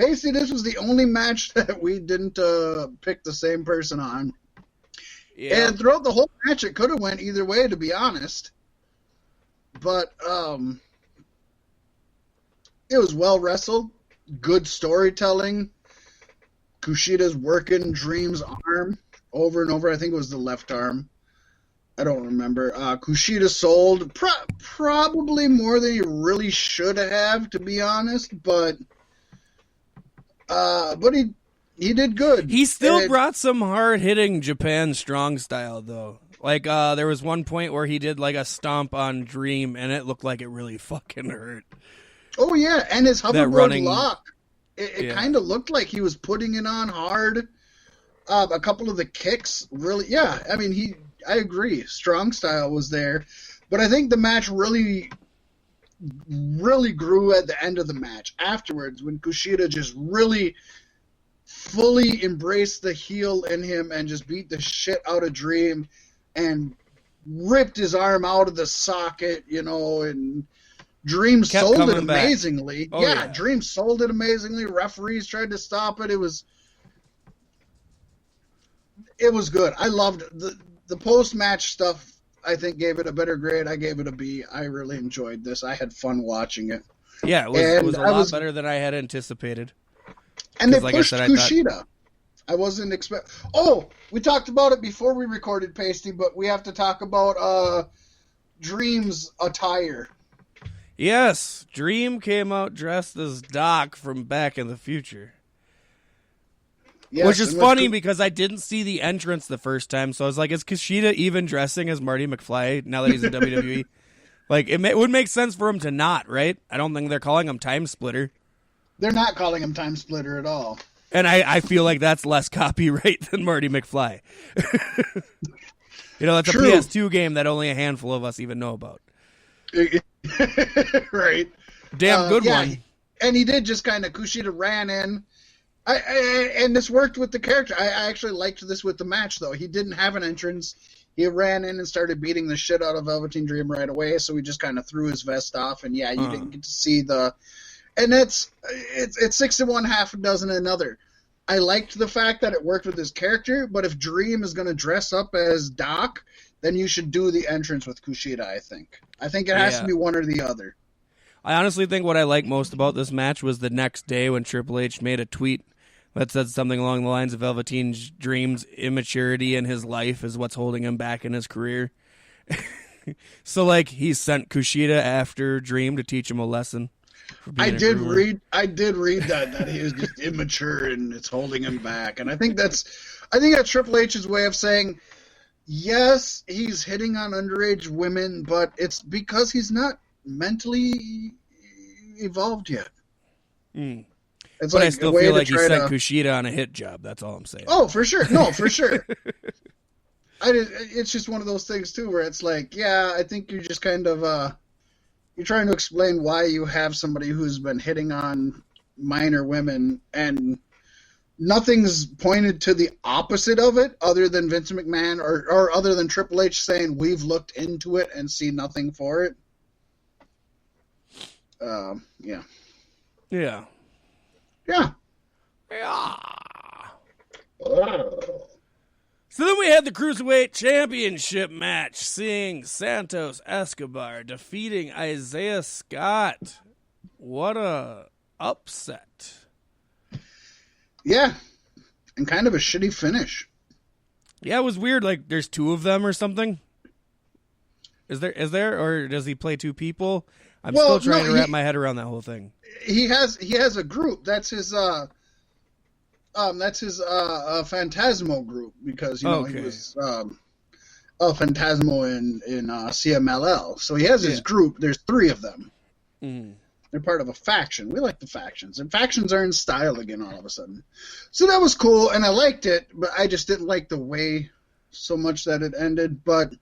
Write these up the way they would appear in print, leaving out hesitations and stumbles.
Pasty, this was the only match that we didn't pick the same person on. Yeah. And throughout the whole match, it could have went either way, to be honest. But it was well wrestled, good storytelling. Kushida's working Dream's arm over and over. I think it was the left arm. I don't remember. Kushida sold probably more than he really should have, to be honest. But he did good. He still brought some hard-hitting Japan strong style, though. Like, there was one point where he did, like, a stomp on Dream, and it looked like it really fucking hurt. Oh, yeah, and his hoverboard lock. It kind of looked like he was putting it on hard. A couple of the kicks, really, yeah. I mean, I agree. Strong style was there. But I think the match really, really grew at the end of the match. Afterwards, when Kushida just really fully embraced the heel in him and just beat the shit out of Dream and ripped his arm out of the socket, and Dream sold it amazingly. Yeah, Dream sold it amazingly. Referees tried to stop it. It was good. I loved the post-match stuff. I think gave it a better grade. I gave it a B. I really enjoyed this. I had fun watching it. Yeah, it was a lot better than I had anticipated. And they pushed Kushida. I wasn't expect. Oh, we talked about it before we recorded, Pasty, but we have to talk about Dream's attire. Yes, Dream came out dressed as Doc from Back in the Future. Yes, which is funny because I didn't see the entrance the first time, so I was like, is Kushida even dressing as Marty McFly now that he's in WWE? Like, it would make sense for him to not, right? I don't think they're calling him Time Splitter. They're not calling him Time Splitter at all. And I feel like that's less copyright than Marty McFly. That's a PS2 game that only a handful of us even know about. Right. Damn good one. And he did just kind of, Kushida ran in. And this worked with the character. I actually liked this with the match, though. He didn't have an entrance. He ran in and started beating the shit out of Velveteen Dream right away, so he just kind of threw his vest off, and you didn't get to see the... And it's 6 in one, half a dozen another. I liked the fact that it worked with his character, but if Dream is going to dress up as Doc, then you should do the entrance with Kushida, I think. I think it has to be one or the other. I honestly think what I like most about this match was the next day when Triple H made a tweet that said something along the lines of Velveteen Dream's immaturity in his life is what's holding him back in his career. So, like, he sent Kushida after Dream to teach him a lesson. I did read that he is just immature and it's holding him back. And I think that's Triple H's way of saying, yes, he's hitting on underage women, but it's because he's not mentally evolved yet. But I still feel like he sent Kushida on a hit job. That's all I'm saying. Oh, for sure. No, for sure. It's just one of those things, too, where it's like, yeah, I think you're just kind of you're trying to explain why you have somebody who's been hitting on minor women, and nothing's pointed to the opposite of it other than Vince McMahon or other than Triple H saying we've looked into it and see nothing for it. Yeah. Yeah. Yeah. Yeah. So then we had the Cruiserweight Championship match, seeing Santos Escobar defeating Isaiah Scott. What a upset. Yeah. And kind of a shitty finish. Yeah, it was weird. Like, there's two of them or something. Is there, or does he play two people? I'm still trying to wrap my head around that whole thing. He has a group. That's his Phantasmo group, because he was a Phantasmo in CMLL. So he has his group. There's 3 of them. Mm. They're part of a faction. We like the factions, and factions are in style again all of a sudden. So that was cool, and I liked it, but I just didn't like the way so much that it ended. But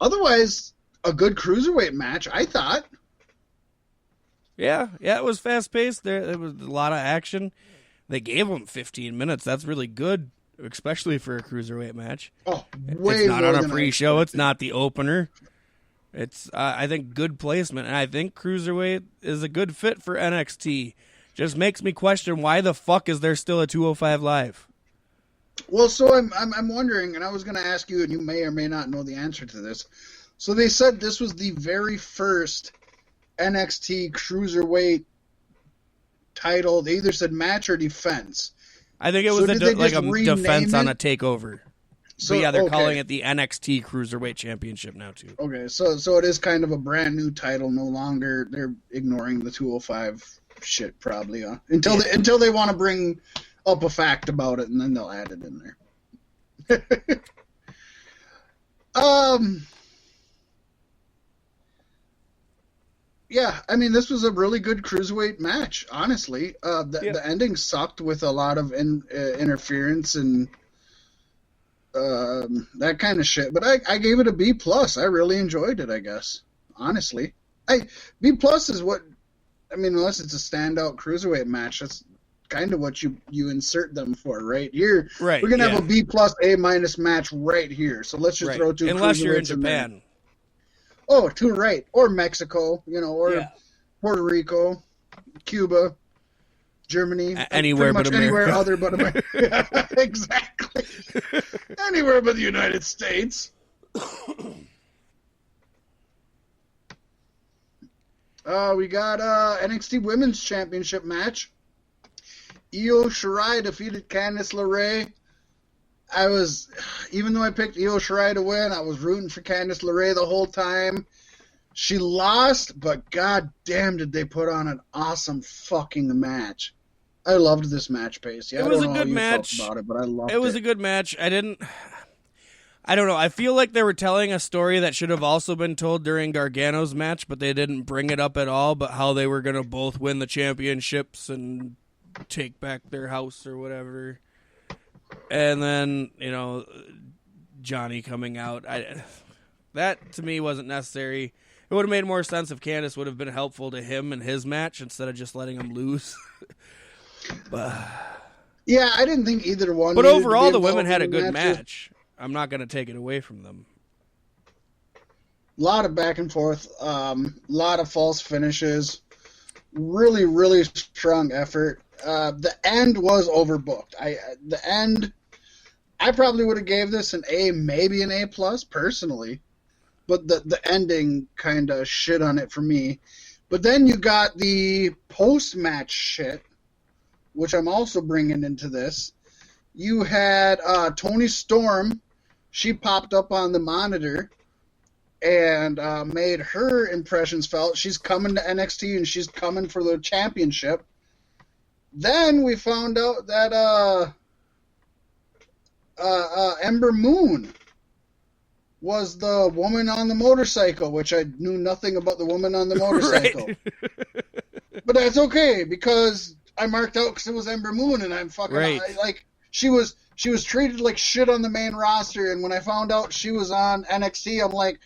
otherwise, a good cruiserweight match, I thought. Yeah, it was fast-paced. There was a lot of action. They gave him 15 minutes. That's really good, especially for a cruiserweight match. Oh, way It's not more on a than pre-show. It's not the opener. It's, I think, good placement. And I think cruiserweight is a good fit for NXT. just makes me question why the fuck is there still a 205 Live? Well, so I'm wondering, and I was going to ask you, and you may or may not know the answer to this. So they said this was the very first NXT Cruiserweight title. They either said match or defense. I think it was a defense on a takeover. So yeah, they're calling it the NXT Cruiserweight Championship now too. Okay, so it is kind of a brand new title. No longer they're ignoring the 205 shit probably until they want to bring up a fact about it, and then they'll add it in there. Yeah, I mean, this was a really good cruiserweight match, honestly. The ending sucked with a lot of interference and that kind of shit. But I gave it a B+. I really enjoyed it, I guess, honestly. B+ is what, I mean, unless it's a standout cruiserweight match, that's kind of what you insert them for, right? Here, right, we're going to have a B+, A- match right here. So let's just throw two unless you're in cruiserweights Japan. Oh, too right. Or Mexico, or Puerto Rico, Cuba, Germany. Anywhere but America. Anywhere other but America. Yeah, exactly. Anywhere but the United States. We got NXT Women's Championship match. Io Shirai defeated Candice LeRae. Even though I picked Io Shirai to win, I was rooting for Candice LeRae the whole time. She lost, but god damn did they put on an awesome fucking match. I loved this match, Pacey. It was a good match. About it, but I loved it. It was a good match. I don't know. I feel like they were telling a story that should have also been told during Gargano's match, but they didn't bring it up at all, but how they were going to both win the championships and take back their house or whatever. And then, Johnny coming out. That, to me, wasn't necessary. It would have made more sense if Candice would have been helpful to him in his match instead of just letting him lose. Yeah, I didn't think either one. But overall, the women had a good match. I'm not going to take it away from them. A lot of back and forth. A lot of false finishes. Really, really strong effort. The end was overbooked. I probably would have gave this an A, maybe an A+, personally. But the ending kind of shit on it for me. But then you got the post-match shit, which I'm also bringing into this. You had Toni Storm. She popped up on the monitor and made her impressions felt. She's coming to NXT and she's coming for the championship. Then we found out that Ember Moon was the woman on the motorcycle, which I knew nothing about the woman on the motorcycle. Right. But that's okay, because I marked out because it was Ember Moon, and I'm fucking... Right. She was treated like shit on the main roster, and when I found out she was on NXT, I'm like,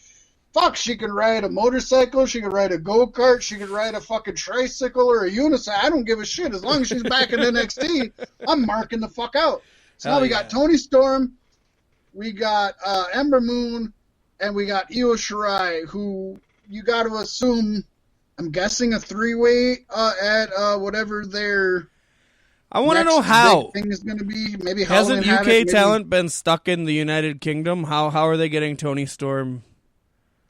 fuck, she can ride a motorcycle, she can ride a go-kart, she can ride a fucking tricycle or a unicycle. I don't give a shit. As long as she's back in NXT, I'm marking the fuck out. So now we got Toni Storm, we got Ember Moon, and we got Io Shirai, who you got to assume, I'm guessing a three-way at whatever their... I want to know how. Thing is going to be. Maybe hasn't UK talent been stuck in the United Kingdom? How are they getting Toni Storm?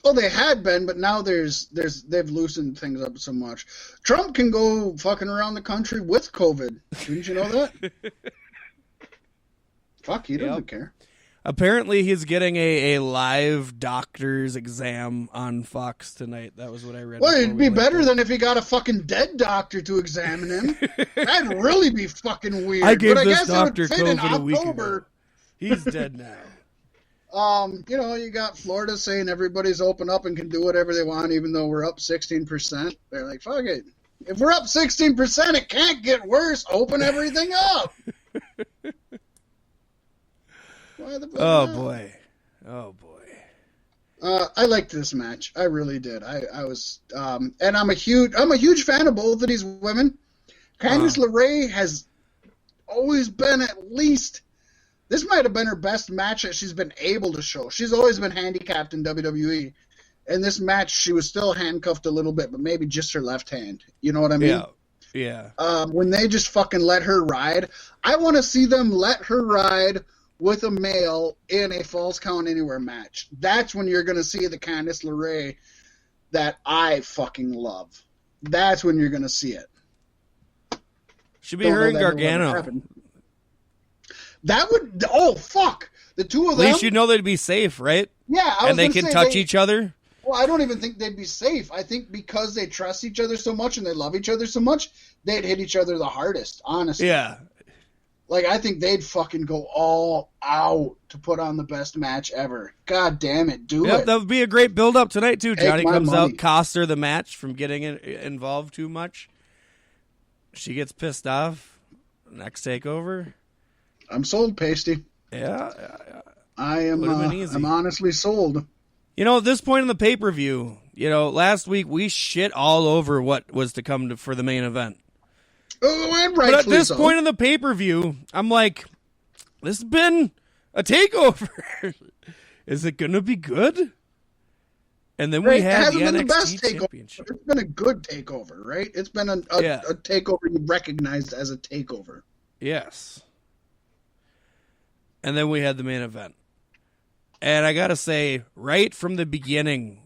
Well, they had been, but now they've loosened things up so much. Trump can go fucking around the country with COVID. Didn't you know that? Fuck, he doesn't care. Apparently, he's getting a live doctor's exam on Fox tonight. That was what I read. Well, it'd be better than if he got a fucking dead doctor to examine him. That'd really be fucking weird. I gave this doctor COVID a week ago. He's dead now. You got Florida saying everybody's open up and can do whatever they want, even though we're up 16%. They're like, fuck it. If we're up 16%, it can't get worse. Open everything up. Oh boy. I liked this match. I really did. I was, and I'm a huge fan of both of these women. Candice LeRae has always been this might have been her best match that she's been able to show. She's always been handicapped in WWE. In this match, she was still handcuffed a little bit, but maybe just her left hand. You know what I mean? Yeah. When they just fucking let her ride. I want to see them let her ride with a male in a Falls Count Anywhere match. That's when you're going to see the Candice LeRae that I fucking love. That's when you're going to see it. Should be her and Gargano. That would... Oh, fuck! The two of them... At least you know they'd be safe, right? Yeah, and they can touch each other? Well, I don't even think they'd be safe. I think because they trust each other so much and they love each other so much, they'd hit each other the hardest, honestly. Yeah. Like, I think they'd fucking go all out to put on the best match ever. God damn it, do it. That would be a great build-up tonight, too. Johnny comes money. out, costs her the match from getting involved too much. She gets pissed off. Next takeover. I'm sold, Pasty. Yeah. I'm honestly sold. You know, at this point in the pay-per-view, last week we shit all over what was to come for the main event. Oh, and but at this point in the pay-per-view, I'm like, this has been a takeover. Is it going to be good? And then we had the NXT Championship. It's been a good takeover, right? It's been a takeover you recognized as a takeover. Yes. And then we had the main event. And I got to say, right from the beginning,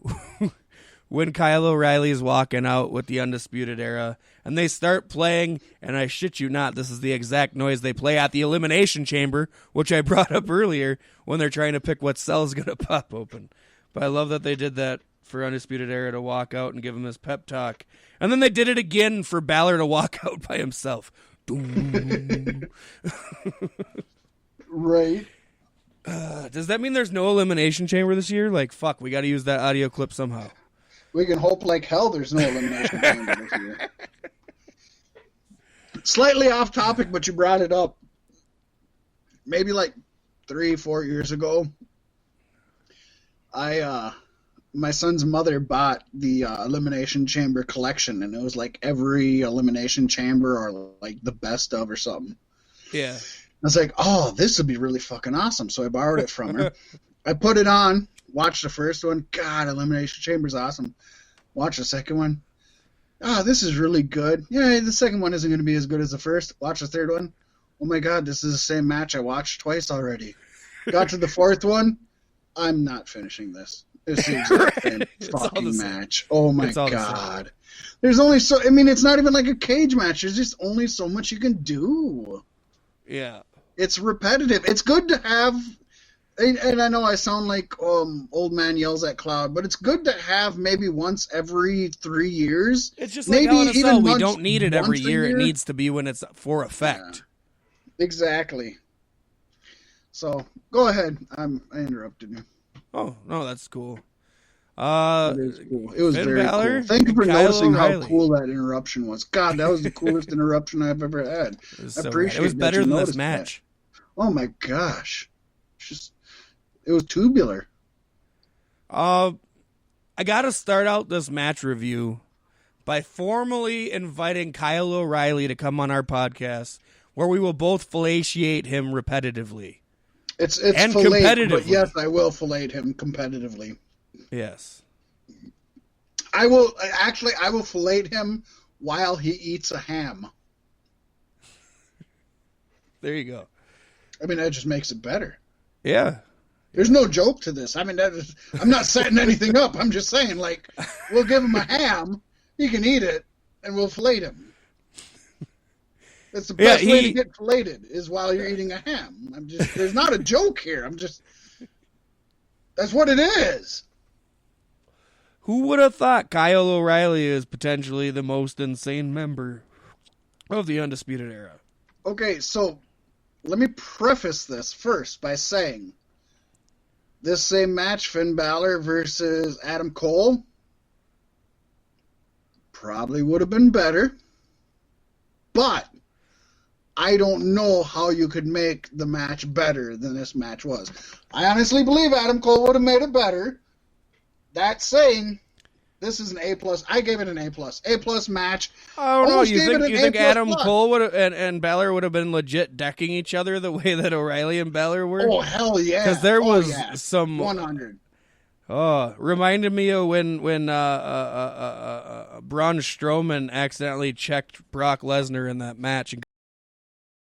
when Kyle O'Reilly is walking out with the Undisputed Era, and they start playing, and I shit you not, this is the exact noise they play at the Elimination Chamber, which I brought up earlier, when they're trying to pick what cell's going to pop open. But I love that they did that for Undisputed Era to walk out and give him his pep talk. And then they did it again for Balor to walk out by himself. Right. Does that mean there's no Elimination Chamber this year? Like, fuck, we got to use that audio clip somehow. We can hope like hell there's no Elimination Chamber this year. Slightly off topic, but you brought it up. Maybe like 3-4 years ago, my son's mother bought the Elimination Chamber collection, and it was like every Elimination Chamber or like the best of or something. Yeah. I was like, oh, this would be really fucking awesome. So I borrowed it from her. I put it on, watched the first one. God, Elimination Chamber's awesome. Watch the second one. Oh, this is really good. Yeah, the second one isn't going to be as good as the first. Watch the third one. Oh my God, this is the same match I watched twice already. Got to the fourth one. I'm not finishing this. It's the exact same fucking match. Oh my God. There's only it's not even like a cage match. There's just only so much you can do. Yeah. It's repetitive. It's good to have, and I know I sound like old man yells at cloud, but it's good to have maybe once every 3 years. It's just like maybe even we don't need it every year. It needs to be when it's for effect. Yeah. Exactly. So go ahead. I interrupted you. Oh no, that's cool. It is cool. It was very Balor, cool. Thank you for noticing O'Reilly. how cool that interruption was. God, that was the coolest interruption I've ever had. I appreciate it. It was better than this match. That. Oh my gosh. It was tubular. I got to start out this match review by formally inviting Kyle O'Reilly to come on our podcast, where we will both fellatiate him repetitively. It's and competitively. But yes, I will fellate him competitively. Yes. I will fellate him while he eats a ham. There you go. I mean, that just makes it better. Yeah. There's no joke to this. I mean, I'm not setting anything up. I'm just saying, like, we'll give him a ham, he can eat it, and we'll fillet him. That's the best way to get filleted, is while you're eating a ham. There's not a joke here. That's what it is. Who would have thought Kyle O'Reilly is potentially the most insane member of the Undisputed Era? Okay, so let me preface this first by saying this same match, Finn Balor versus Adam Cole, probably would have been better, but I don't know how you could make the match better than this match was. I honestly believe Adam Cole would have made it better. That saying, this is an A+. I gave it an A+. A+ match. Oh no, you think Adam Cole would have and Balor would have been legit decking each other the way that O'Reilly and Balor were? Oh hell yeah! Because there was some 100. Oh, reminded me of when Braun Strowman accidentally checked Brock Lesnar in that match and